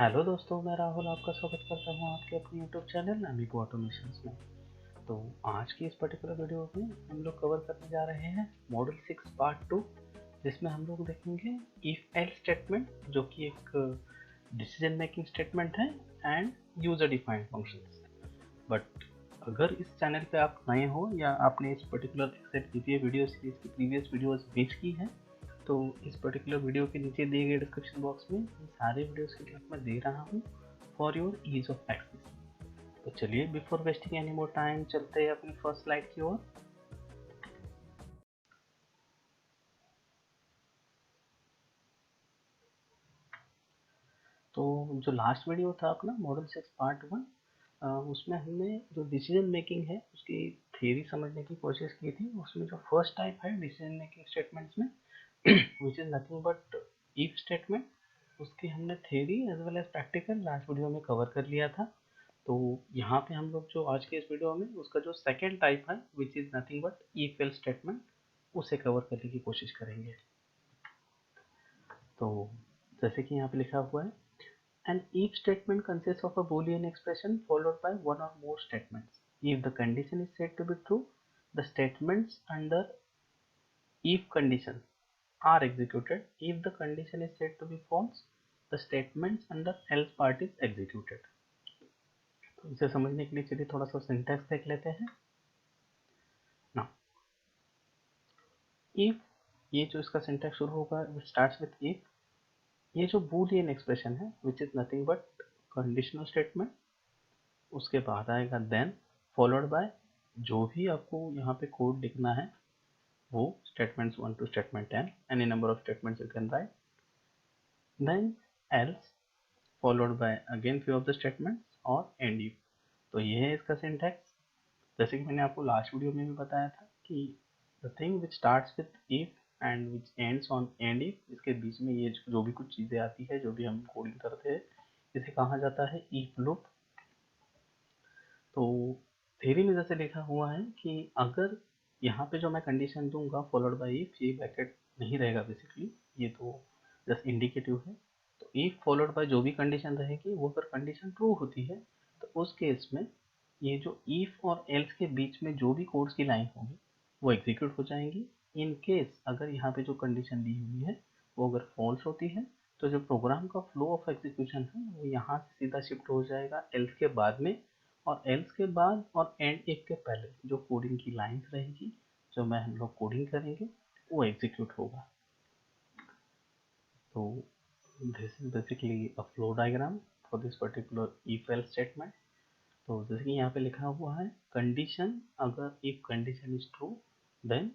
Hello दोस्तों, मैं राहुल आपका स्वागत करता हूँ आपके अपने यूट्यूब चैनल अमीगो ऑटोमेशंस में। तो आज की इस पर्टिकुलर वीडियो में हम लोग कवर करने जा रहे हैं मॉडल 6 पार्ट 2, जिसमें हम लोग देखेंगे इफ एल्स स्टेटमेंट, जो कि एक डिसीजन मेकिंग स्टेटमेंट है, and user defined functions. But अगर इस चैनल पे आप नए हो या आपने इस पर्टिकुलर एक्सेप्ट कीजिए वीडियो सीरीज की प्रीवियस वीडियोस मिस की हैं, तो इस पर्टिकुलर वीडियो के नीचे दिए गए डिस्क्रिप्शन बॉक्स में इन सारे वीडियोस की लिंक मैं दे रहा हूँ for your ease of access. तो चलिए, before wasting any more time, चलते हैं अपनी फर्स्ट स्लाइड की ओर। तो जो लास्ट वीडियो था अपना मॉडल 6 पार्ट 1, उसमें हमने जो डिसीजन मेकिंग है उसकी थ्योरी समझने की कोशिश की थी। उसमें जो फर्स्ट टाइप है डिसीजन मेकिंग स्टेटमेंट्स में which is nothing but if statement, उसकी हमने theory as well as practical last video में कवर कर लिया था। तो यहाँ पे हम लोग जो आज के इस वीडियो में उसका जो सेकेंड टाइप है विच is nothing but if else statement, उसे कवर करने की कोशिश करेंगे। तो जैसे कि यहाँ पे लिखा हुआ है, an if statement consists of a boolean expression followed by one or more statements. If the condition is said to be true, the statements under if condition are executed. If the condition is said to be false, the statements under else part is executed. तो इसे समझने के लिए चलिए थोड़ा सा syntax देख लेते हैं ना। इफ, ये जो इसका सिंटैक्स शुरू होगा स्टार्ट्स विथ इफ। ये जो बूलियन एक्सप्रेशन है which is nothing but conditional statement, उसके बाद आएगा देन फॉलोड बाय जो भी आपको यहाँ पे कोड लिखना है वो statements 1 to statement 10, any number of statements you can write. Then else followed by again few of the statements और एंड इफ। तो ये है इसका सिंटैक्स। जैसे कि मैंने आपको लास्ट वीडियो में भी बताया था कि the thing which starts with if and which ends on and if, इसके बीच में ये जो भी कुछ चीज़ें आती है, जो भी हम कोडिंग करते हैं, इसे कहा जाता है इफ लूप। तो थ्योरी में जैसे लिखा हुआ है कि अगर यहाँ पे जो मैं कंडीशन दूंगा फॉलोड बाय इफ, ये ब्रैकेट नहीं रहेगा बेसिकली, ये तो जस्ट इंडिकेटिव है। तो इफ फॉलोड बाय जो भी कंडीशन रहेगी, वो अगर कंडीशन ट्रू होती है तो उस केस में ये जो इफ और एल्स के बीच में जो भी कोड्स की लाइन होगी वो एग्जीक्यूट हो जाएंगी। इन केस अगर यहाँ पे जो कंडीशन दी हुई है वो अगर फॉल्स होती है, तो जो प्रोग्राम का फ्लो ऑफ एग्जीक्यूशन है वो यहाँ से सीधा शिफ्ट हो जाएगा एल्स के बाद में, और एल्स के बाद और एंड इफ के पहले जो कोडिंग की लाइंस रहेगी, जो मैं हम लोग कोडिंग करेंगे, वो एग्जीक्यूट होगा। तो this is basically a flow diagram for this particular if else statement. तो जैसे कि यहाँ पे लिखा हुआ है कंडीशन, अगर if condition is true then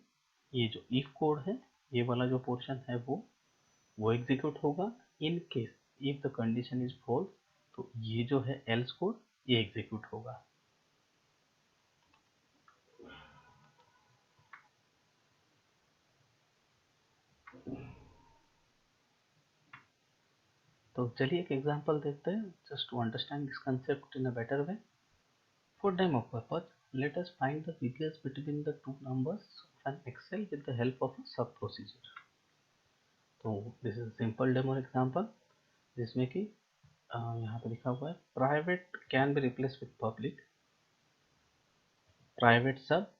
ये जो इफ कोड है, ये वाला जो पोर्शन है वो एग्जीक्यूट होगा। In case if the condition is false, तो ये जो है एल्स कोड, ये एग्जीक्यूट होगा। तो चलिए एक एग्जांपल देखते हैं just to understand this concept in a better way. For demo purpose, let us find the VPS between the two numbers of an Excel with the help of a sub procedure. तो this is simple demo example जिसमें कि यहाँ पे लिखा हुआ है private can be replace with public, private sub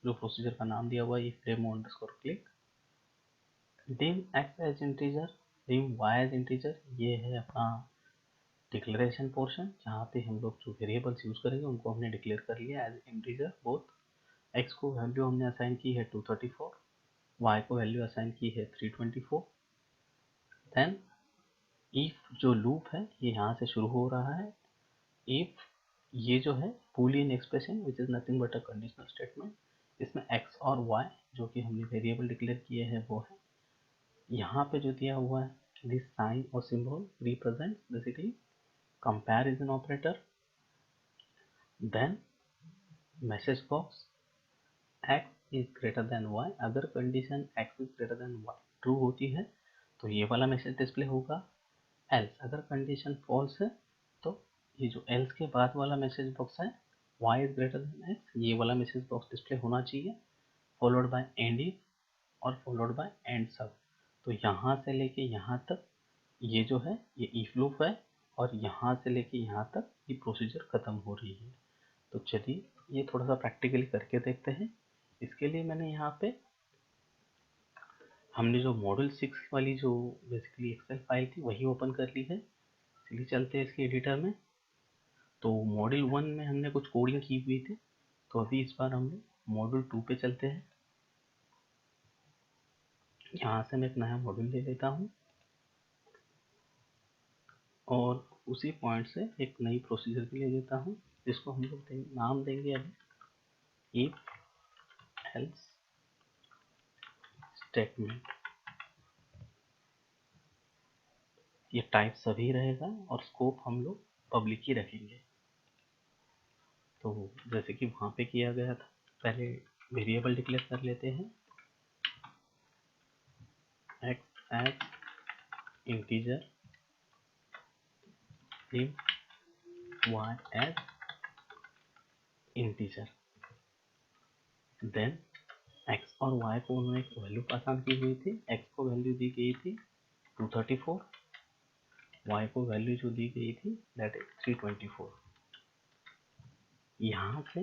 जो procedure का नाम दिया हुआ है if demo underscore click, dim x as integer, dim y as integer, ये है अपना डिक्लेरेशन पोर्शन जहाँ पे हम लोग जो वेरिएबल्स यूज करेंगे उनको हमने डिक्लेयर कर लिया एज इंटीजर बोथ। एक्स को वैल्यू हमने असाइन की है 234, वाई को वैल्यू असाइन की है 324। देन इफ जो लूप है ये यहाँ से शुरू हो रहा है। इफ ये जो है Boolean expression which is nothing but a conditional statement, इसमें एक्स और वाई जो कि हमने वेरिएबल डिक्लेयर किए हैं वो है। यहाँ पे जो दिया हुआ है दिस साइन और symbol represent basically comparison operator. Then message box X is greater than Y, अगर condition X is greater than Y true होती है तो ये वाला मैसेज डिस्प्ले होगा। एल्स अगर कंडीशन फॉल्स है तो ये जो एल्स के बाद वाला मैसेज बॉक्स है y is greater than X, ये वाला मैसेज बॉक्स डिस्प्ले होना चाहिए, फॉलोड बाय एंड इफ और फॉलोड बाय एंड सब। तो यहाँ से लेके यहाँ तक ये जो है ये इफ लूप है, और यहाँ से लेके यहाँ तक ये प्रोसीजर ख़त्म हो रही है। तो चलिए ये थोड़ा सा प्रैक्टिकली करके देखते हैं। इसके लिए मैंने यहाँ पे हमने जो मॉड्यूल 6 वाली जो बेसिकली एक्सेल फाइल थी वही ओपन कर ली है। चलिए चलते हैं इसके एडिटर में। तो मॉड्यूल 1 में हमने कुछ कोडिंग की हुई थी, तो अभी इस बार हम लोग मॉड्यूल 2 पे चलते हैं। यहाँ से मैं एक नया मॉड्यूल ले लेता हूँ और उसी पॉइंट से एक नई प्रोसीजर भी ले लेता हूँ, जिसको हम लोग नाम देंगे अभी इफ एल्स स्टेटमेंट। ये टाइप सभी रहेगा और स्कोप हम लोग पब्लिक ही रखेंगे। तो जैसे कि वहाँ पे किया गया था, पहले वेरिएबल डिक्लेयर कर लेते हैं x as integer, y as integer. Then x और y को उन्होंने एक वैल्यू पास की हुई थी। x को वैल्यू दी गई थी 234, y को वैल्यू जो दी गई थी दैट इज 324। यहाँ से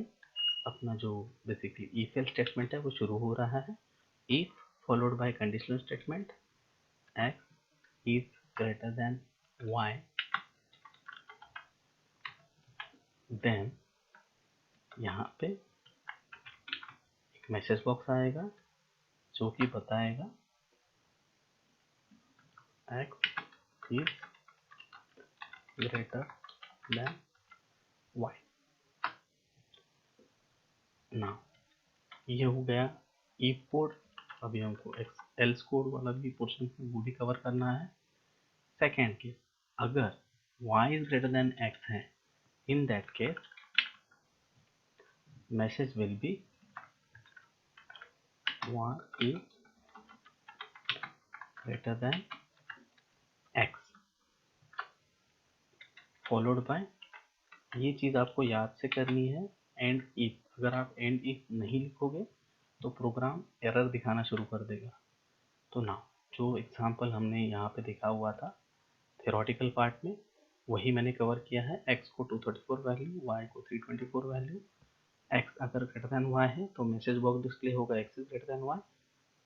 अपना जो बेसिकली इफ एल्स स्टेटमेंट है वो शुरू हो रहा है। If followed by conditional statement x is greater than y, then यहाँ पे एक मैसेज बॉक्स आएगा जो कि बताएगा x is greater than y। Now ये हो गया इफ कोड। अभी हमको एल्स कोड वाला भी पोर्शन वो भी कवर करना है। सेकेंड केस, अगर y is greater than x है, in that case message will be y is greater than x followed by, ये चीज़ आपको याद से करनी है, एंड इफ। अगर आप एंड इफ नहीं लिखोगे तो प्रोग्राम एरर दिखाना शुरू कर देगा। तो ना जो एग्जांपल हमने यहाँ पे देखा हुआ था थ्योरेटिकल पार्ट में, वही मैंने कवर किया है। x को 234 वैल्यू, y को 324 वैल्यू। x अगर ग्रेटर देन y है तो मैसेज बॉक्स डिस्प्ले होगा x is greater than y।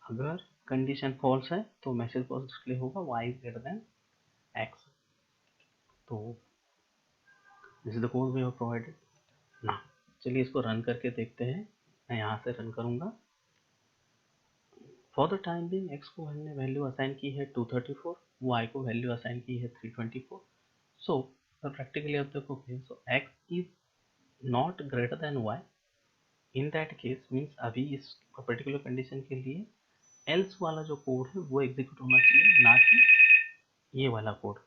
अगर कंडीशन फॉल्स है तो मैसेज बॉक्स डिस्प्ले होगा y is greater than x। तो this is the code we have provided. ना चलिए इसको रन करके देखते हैं। मैं यहाँ से रन करूँगा। For the time being x को हमने वैल्यू असाइन की है 234, y को वैल्यू असाइन की है 324। सो प्रैक्टिकली अब देखोगे, सो x is not greater than y। In that case means अभी इस पर्टिकुलर कंडीशन के लिए एल्स वाला जो कोड है वो एग्जीक्यूट होना चाहिए, ना कि ये वाला कोड।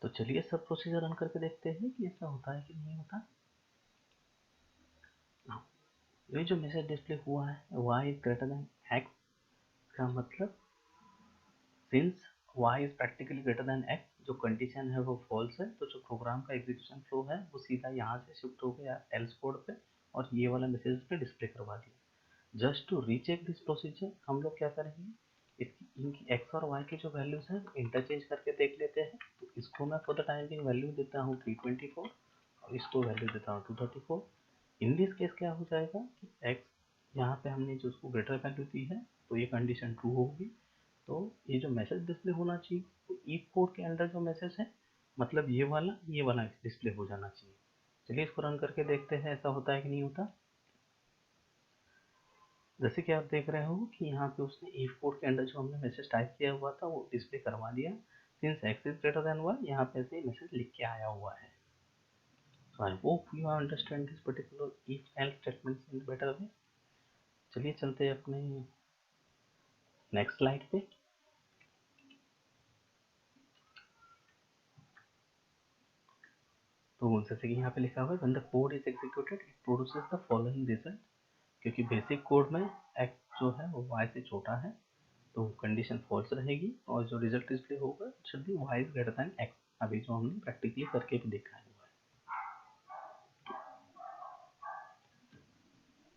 तो चलिए सब प्रोसीजर रन करके देखते हैं कि ऐसा होता है कि नहीं होता। ये जो मैसेज डिस्प्ले हुआ है y is greater than x का मतलब since y is practically greater than x, जो कंडीशन है वो फॉल्स है, तो जो प्रोग्राम का एग्जीक्यूशन फ्लो है वो सीधा यहाँ से शिफ्ट हो गया एल्स कोड पे और ये वाला मैसेज पे डिस्प्ले करवा दिया। Just to recheck this procedure हम लोग क्या करेंगे, इनकी x और y की जो वैल्यूज है इंटरचेंज करके देख लेते हैं। तो इसको मैं for the time being value देता हूँ 324 और इसको वैल्यू देता हूँ 234। इन दिस केस क्या हो जाएगा कि x यहाँ पे हमने जो उसको ग्रेटर वैल्यू दी है तो ये कंडीशन ट्रू होगी। तो ये जो मैसेज डिस्प्ले होना चाहिए वो इफ कोड के अंदर जो मैसेज है, मतलब ये वाला डिस्प्ले हो जाना चाहिए। चलिए इसको रन करके देखते हैं ऐसा होता है कि नहीं होता। जैसे कि आप देख रहे हो कि यहाँ पे उसने इफ कोड के अंदर जो हमने मैसेज टाइप किया हुआ था वो डिस्प्ले करवा दिया। Since x is greater than y, यहाँ पे ऐसे मैसेज लिख के आया हुआ है। So I hope you understand this particular if else statements in better way. चलिए चलते हैं अपने नेक्स्ट स्लाइड पे। तो जैसे कि यहाँ पे लिखा हुआ है when the code is executed it produces the following result। क्योंकि बेसिक कोड में x जो है वो y से छोटा है तो कंडीशन फॉल्स रहेगी और जो रिजल्ट डिस्प्ले होगा should be y is greater than x, अभी जो हमने प्रैक्टिकली करके भी देखा है।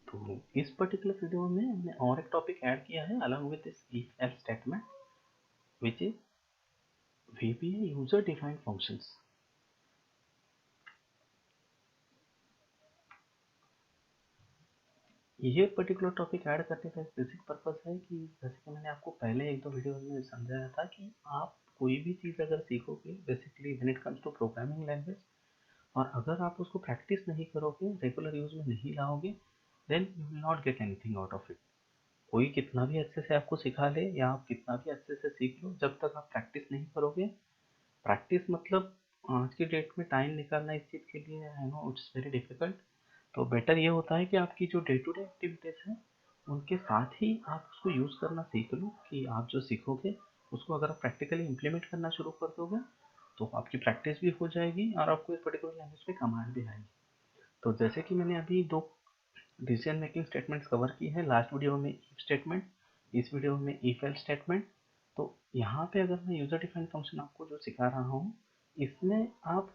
तो इस पर्टिकुलर वीडियो में हमने और एक टॉपिक ऐड किया है along with this if else statement, which is VBA user defined functions. ये पर्टिकुलर टॉपिक ऐड करने का एक बेसिक पर्पस है कि जैसे कि मैंने आपको पहले एक दो वीडियो में समझाया था कि आप कोई भी चीज़ अगर सीखोगे basically when it comes to programming language, और अगर आप उसको प्रैक्टिस नहीं करोगे, रेगुलर यूज में नहीं लाओगे, then you will not get anything out of it. कोई कितना भी अच्छे से आपको सिखा ले या आप कितना भी अच्छे से सीख लो, जब तक आप प्रैक्टिस नहीं करोगे, प्रैक्टिस मतलब आज की डेट में टाइम निकालना इस चीज़ के लिए, I know it's very difficult. तो बेटर ये होता है कि आपकी जो डे टू डे एक्टिविटीज़ हैं उनके साथ ही आप उसको यूज़ करना सीख लो, कि आप जो सीखोगे उसको अगर आप प्रैक्टिकली इम्प्लीमेंट करना शुरू कर दोगे तो आपकी प्रैक्टिस भी हो जाएगी और आपको इस पर्टिकुलर लैंग्वेज पे कमांड भी आएगी। तो जैसे कि मैंने अभी दो डिसीजन मेकिंग स्टेटमेंट्स कवर की है, लास्ट वीडियो में इफ स्टेटमेंट, इस वीडियो में इफ एल्स स्टेटमेंट। तो यहाँ पे अगर मैं यूजर डिफाइंड फंक्शन आपको जो सिखा रहा हूँ, इसमें आप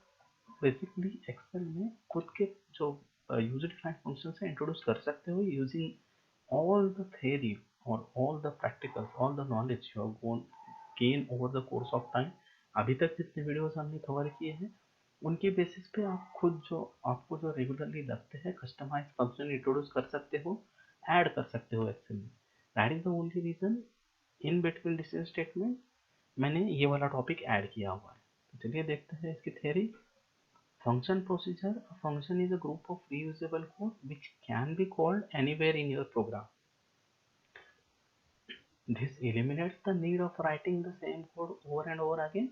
बेसिकली एक्सेल में खुद के जो यूजर डिफाइंड फंक्शन है इंट्रोड्यूस कर सकते हो using all the theory or all the practicals, all the knowledge you have gain over the course of time। अभी तक जितने वीडियोस हमने कवर किए हैं उनके बेसिस पे आप खुद जो आपको जो रेगुलरली लगते हैं कस्टमाइज फंक्शन इंट्रोड्यूस कर सकते हो, ऐड कर सकते हो एक्सेल में। That is the only reason in between decision statement मैंने ये वाला टॉपिक ऐड किया हुआ है। तो चलिए देखते हैं इसकी theory. Function procedure: a function is a group of reusable code which can be called anywhere in your program. This eliminates the need of writing the same code over and over again.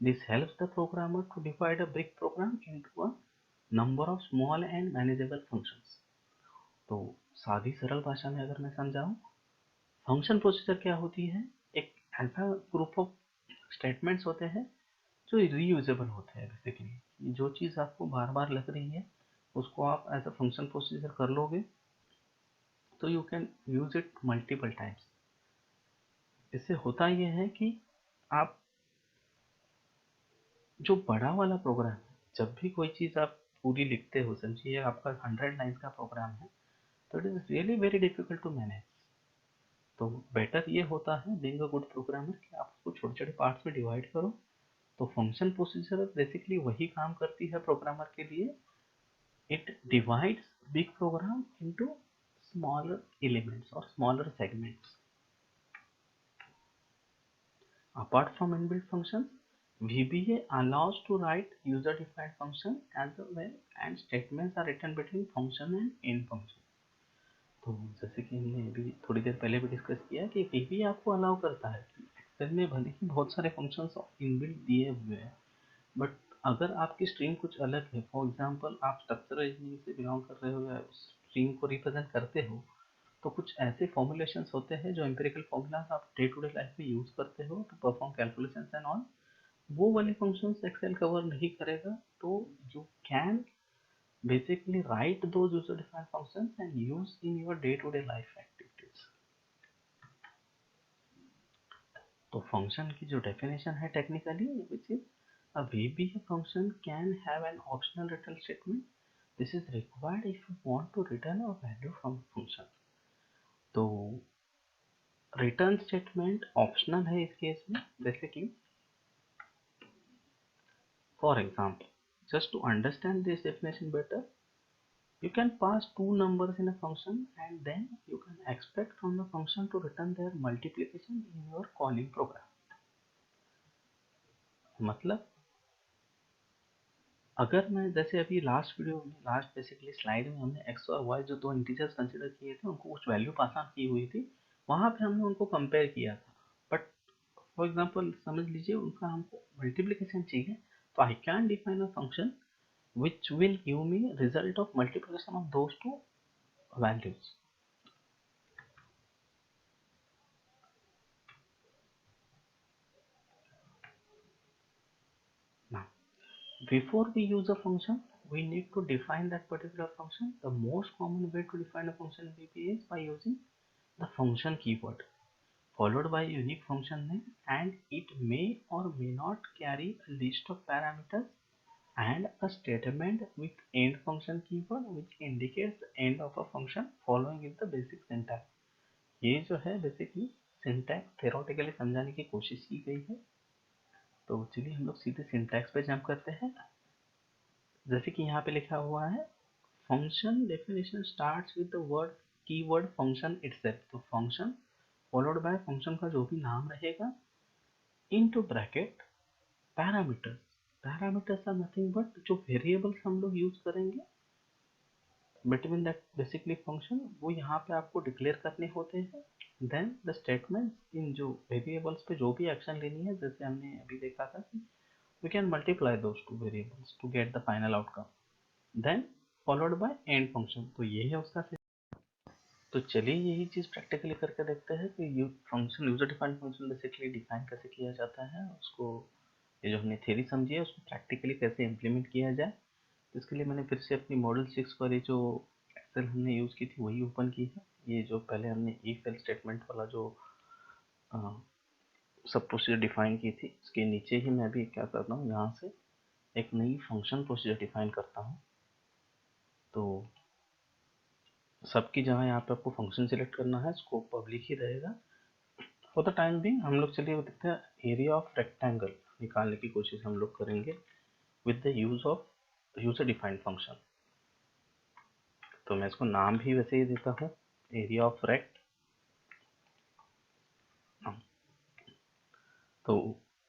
This helps the programmer to divide a big program into a number of small and manageable functions. तो सादी सरल भाषा में अगर मैं समझाऊं, function procedure क्या होती है? एक ऐसा ग्रुप ऑफ स्टेटमेंट्स होते हैं जो रीयूजेबल होते हैं। बेसिकली जो चीज़ आपको बार बार लग रही है उसको आप एज अ फंक्शन प्रोसीजर कर लोगे तो you can use it multiple times. इससे होता यह है कि आप जो बड़ा वाला प्रोग्राम है, जब भी कोई चीज़ आप पूरी लिखते हो, समझिए आपका 100 लाइन्स का प्रोग्राम है, तो it is really very difficult to manage. तो बेटर ये होता है बीइंग अ गुड प्रोग्रामर कि आप उसको छोटे छोटे पार्ट्स में डिवाइड करो। तो फंक्शन प्रोसीजर बेसिकली वही काम करती है प्रोग्रामर के लिए। It divides big program into smaller elements और smaller segments. Apart from inbuilt functions, VBA allows to write user-defined function as well, and statements are written between function and end function। तो जैसे कि हमने अभी थोड़ी देर पहले भी डिस्कस किया कि VBA आपको अलाउ करता है कि एक्सेल में भले ही बहुत सारे फंक्शंस इनबिल्ट दिए हुए हैं, बट अगर आपकी स्ट्रीम कुछ अलग है, फॉर एग्जांपल आप स्ट्रक्चरल इंजीनियरिंग से बिलोंग कर रहे हो या स्ट्रीम को रिप्रेजेंट करते हो, तो कुछ ऐसे फॉर्मुलेशंस होते हैं जो एम्पिरिकल फॉर्मूलाज आप डे टू डे लाइफ में यूज करते हो to perform calculations and all, वो वाले फंक्शंस एक्सेल कवर नहीं करेगा। तो you can basically write those user defined functions and use in your day to day life activities. तो फंक्शन की जो डेफिनेशन है technically, which is a VBA function can have an optional return statement. This is required if you want to return a value from a function। तो return statement optional है इस case में। Basically for example, just to understand this definition better, you can pass two numbers in a function and then you can expect from the function to return their multiplication in your calling program। मतलब अगर मैं जैसे अभी last video में, last basically slide में हमने x और Y जो दो इंटीजर्स कंसिडर किए थे, उनको कुछ वैल्यू पास ऑन की हुई थी, वहां पे हमने उनको कंपेयर किया था। बट फॉर एग्जांपल समझ लीजिए उनका हमको मल्टीप्लिकेशन चाहिए, तो I can define a function which will give me result of multiplication of those two values। Now, before we use a function, we need to define that particular function। The most common way to define a function in VBA is by using the function keyword followed by a unique function name, and it may or may not carry a list of parameters and a statement with end function keyword which indicates the end of a function। Following is the basic syntax। ये जो है basically syntax theoretically समझाने की कोशिश की गई है। तो चलिए हम लोग सीधे सिंटैक्स पे जंप करते हैं। जैसे कि यहाँ पे लिखा हुआ है function definition starts with the word keyword function itself. तो फंक्शन फॉलोड बाय फंक्शन का जो भी नाम रहेगा into bracket parameters. Parameters are nothing but जो वेरिएबल्स हम लोग यूज करेंगे बिटवीन दैट बेसिकली फंक्शन, वो यहाँ पे आपको डिक्लेयर करने होते हैं। देन द स्टेटमेंट्स इन जो वेरिएबल्स पे जो भी एक्शन लेनी है, जैसे हमने अभी देखा था कि we can multiply those two variables to get the final outcome, then followed by end function। तो ये है उसका। तो चलिए यही चीज़ प्रैक्टिकली करके देखते हैं कि function user defined function basically define कैसे किया जाता है, उसको ये जो हमने थ्योरी समझी है उसको प्रैक्टिकली कैसे इम्प्लीमेंट किया जाए। तो इसके लिए मैंने फिर से अपनी मॉडल 6 वाली जो एक्सेल हमने यूज़ की थी वही ओपन की है। ये जो पहले हमने इफ एल्स स्टेटमेंट वाला जो सब प्रोसीजर डिफाइन की थी, इसके नीचे ही मैं भी क्या करता हूँ, यहाँ से एक नई फंक्शन प्रोसीजर डिफाइन करता हूँ। तो सबकी जगह यहाँ पे आपको फंक्शन सिलेक्ट करना है, स्कोप पब्लिक ही रहेगा फॉर द टाइम बिंग। हम लोग चलिए देखते हैं एरिया ऑफ रेक्टेंगल निकालने की कोशिश हम लोग करेंगे with the use of user defined function. तो मैं इसको नाम भी वैसे ही देता हूँ, एरिया ऑफ रेक्ट। तो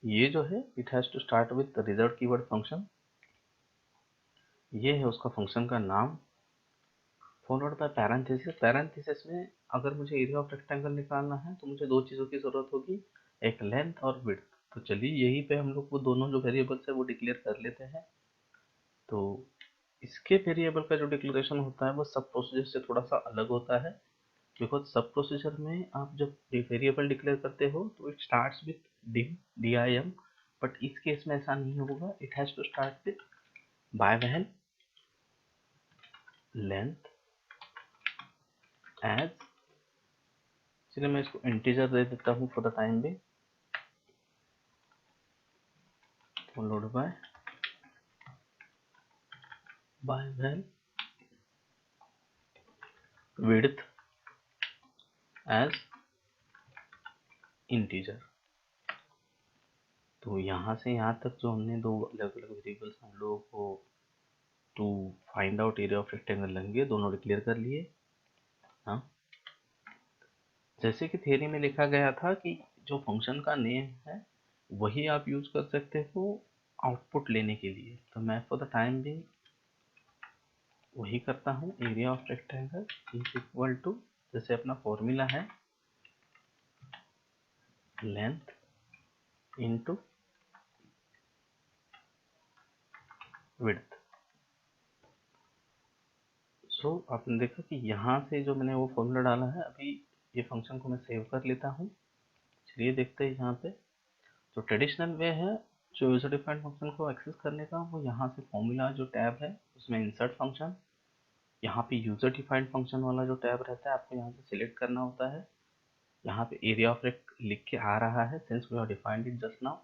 ये जो है it has to start with the result keyword function, ये है उसका फंक्शन का नाम, फॉलोड बाय पैरेंथेसिस। पैरेंथेसिस में अगर मुझे एरिया ऑफ रेक्टेंगल निकालना है तो मुझे दो चीज़ों की ज़रूरत होगी, एक लेंथ और विड्थ। तो चलिए यहीं पे हम लोग वो दोनों जो वेरिएबल्स है वो डिक्लेयर कर लेते हैं। तो इसके वेरिएबल का जो डिक्लेरेशन होता है वो सब प्रोसीजर से थोड़ा सा अलग होता है, बिकॉज सब प्रोसीजर में आप जब वेरिएबल डिक्लेयर करते हो तो it starts with dim DIM, but इस केस में ऐसा नहीं होगा, it has to start with by val length as. चलिए मैं इसको इंटीजर दे देता हूँ फॉर द टाइम भी, followed by val width as integer. तो यहाँ से यहाँ तक जो हमने दो अलग अलग वेरिएबल्स हम लोगों को to find out area of rectangle लेंगे, दोनों डिक्लेयर कर लिए। हाँ, जैसे कि थ्योरी में लिखा गया था कि जो फंक्शन का नेम है वही आप यूज कर सकते हो आउटपुट लेने के लिए। तो मैं फॉर द टाइम भी वही करता हूँ, area of rectangle is equal to, जैसे अपना फॉर्मूला है, लेंथ इनटू विड्थ। सो आपने देखा कि यहाँ से जो मैंने वो फॉर्मूला डाला है, अभी ये फंक्शन को मैं सेव कर लेता हूँ। चलिए देखते हैं यहाँ पे। तो ट्रेडिशनल वे है जो यूजर डिफाइंड फंक्शन को एक्सेस करने का, वो यहाँ से फॉर्मूला जो टैब है उसमें इंसर्ट फंक्शन, यहाँ पे यूजर डिफाइंड फंक्शन वाला जो टैब रहता है आपको यहाँ से सिलेक्ट करना होता है। यहाँ पे एरिया ऑफ रेक्ट लिख के आ रहा है since we have defined it just now.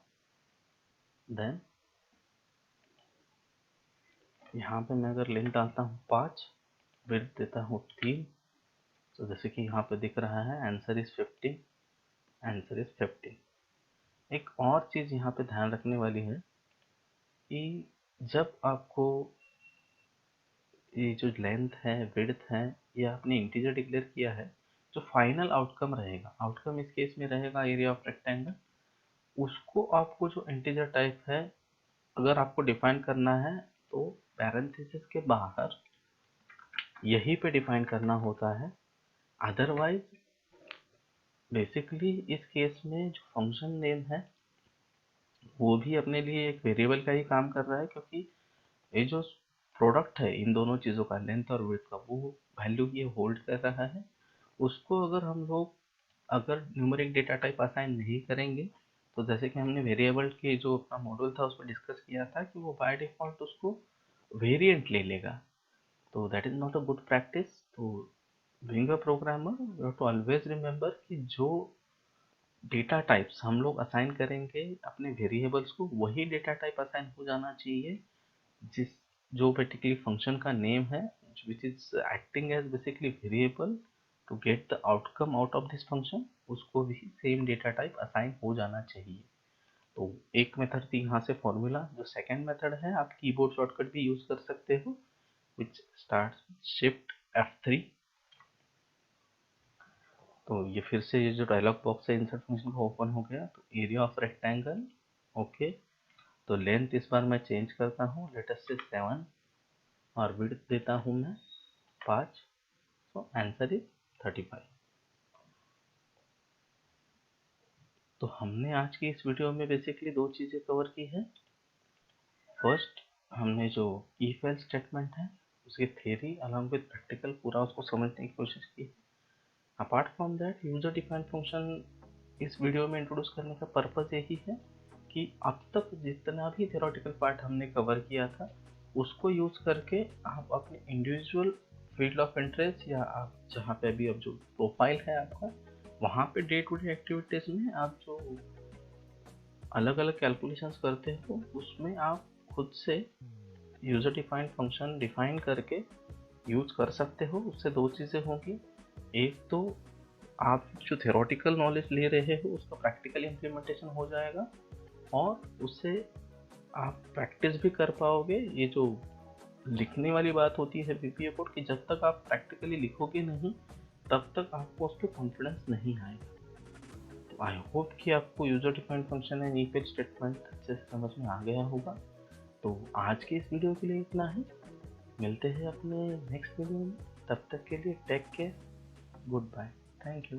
Then यहाँ पे मैं अगर लेंथ डालता हूँ 5, विड्थ देता हूँ 3, तो जैसे कि यहाँ पे दिख रहा है आंसर इज 15, आंसर इज 15। एक और चीज़ यहाँ पे ध्यान रखने वाली है कि जब आपको ये जो लेंथ है विड्थ है ये आपने इंटीजर डिक्लेयर किया है, जो फाइनल आउटकम रहेगा, आउटकम इस केस में रहेगा एरिया ऑफ रेक्टेंगल, उसको आपको जो इंटीजर टाइप है अगर आपको डिफाइन करना है तो पैरेंथेसिस के बाहर यहीं पे डिफाइन करना होता है। अदरवाइज बेसिकली इस केस में जो फंक्शन नेम है वो भी अपने लिए एक वेरिएबल का ही काम कर रहा है, क्योंकि ये जो प्रोडक्ट है इन दोनों चीज़ों का, लेंथ और विड्थ का, वो वैल्यू ये होल्ड कर रहा है। उसको अगर हम लोग अगर न्यूमेरिक डेटा टाइप असाइन नहीं करेंगे, तो जैसे कि हमने वेरिएबल के जो अपना मॉडल था उस पर डिस्कस किया था कि वो बाय डिफॉल्ट उसको वेरिएंट ले लेगा, तो that is not a good practice. तो being a programmer you have to always remember कि जो डेटा टाइप्स हम लोग असाइन करेंगे अपने वेरिएबल्स को, वही डेटा टाइप असाइन हो जाना चाहिए जिस जो particularly फंक्शन का नेम है, which is acting as basically variable to get the outcome out of this function, उसको भी सेम डेटा टाइप असाइन हो जाना चाहिए। तो एक मेथड थी यहाँ से फॉर्मूला। जो सेकेंड मेथड है, आप कीबोर्ड शॉर्टकट भी यूज कर सकते हो, विच स्टार्ट शिफ्ट F3। तो ये फिर से ये जो डायलॉग बॉक्स है इंसर्ट फंक्शन का ओपन हो गया। तो एरिया ऑफ रेक्टेंगल, ओके। तो लेंथ इस बार मैं चेंज करता हूँ, लेट अस से 7, और विड्थ देता हूँ मैं 5। तो आंसर इज 35। तो हमने आज की इस वीडियो में बेसिकली दो चीज़ें कवर की है। फर्स्ट, हमने जो इफ एल्स स्टेटमेंट है उसकी थ्योरी अलॉन्ग विद प्रैक्टिकल पूरा उसको समझने की कोशिश की। Apart from that, user defined function इस वीडियो में इंट्रोड्यूस करने का पर्पस यही है कि अब तक जितना भी थ्योरेटिकल पार्ट हमने कवर किया था उसको यूज करके आप अपने इंडिविजुअल फील्ड ऑफ इंटरेस्ट, या आप जहाँ पे अभी अब जो प्रोफाइल है आपका, वहाँ पे डे टू डे एक्टिविटीज में आप जो अलग अलग कैलकुलेशंस करते हो उसमें आप खुद से यूजर डिफाइंड फंक्शन डिफाइन करके यूज कर सकते हो। उससे दो चीज़ें होंगी, एक तो आप जो थ्योरेटिकल नॉलेज ले रहे हो उसका प्रैक्टिकल इम्प्लीमेंटेशन हो जाएगा, और उससे आप प्रैक्टिस भी कर पाओगे। ये जो लिखने वाली बात होती है बीपीए कोड की, जब तक आप प्रैक्टिकली लिखोगे नहीं तब तक आपको उस पर कॉन्फिडेंस नहीं आएगा। तो आई होप कि आपको user defined function and if else statement अच्छे से समझ में आ गया होगा। तो आज के इस वीडियो के लिए इतना ही। मिलते हैं अपने नेक्स्ट वीडियो में, तब तक के लिए take care, good bye, thank you.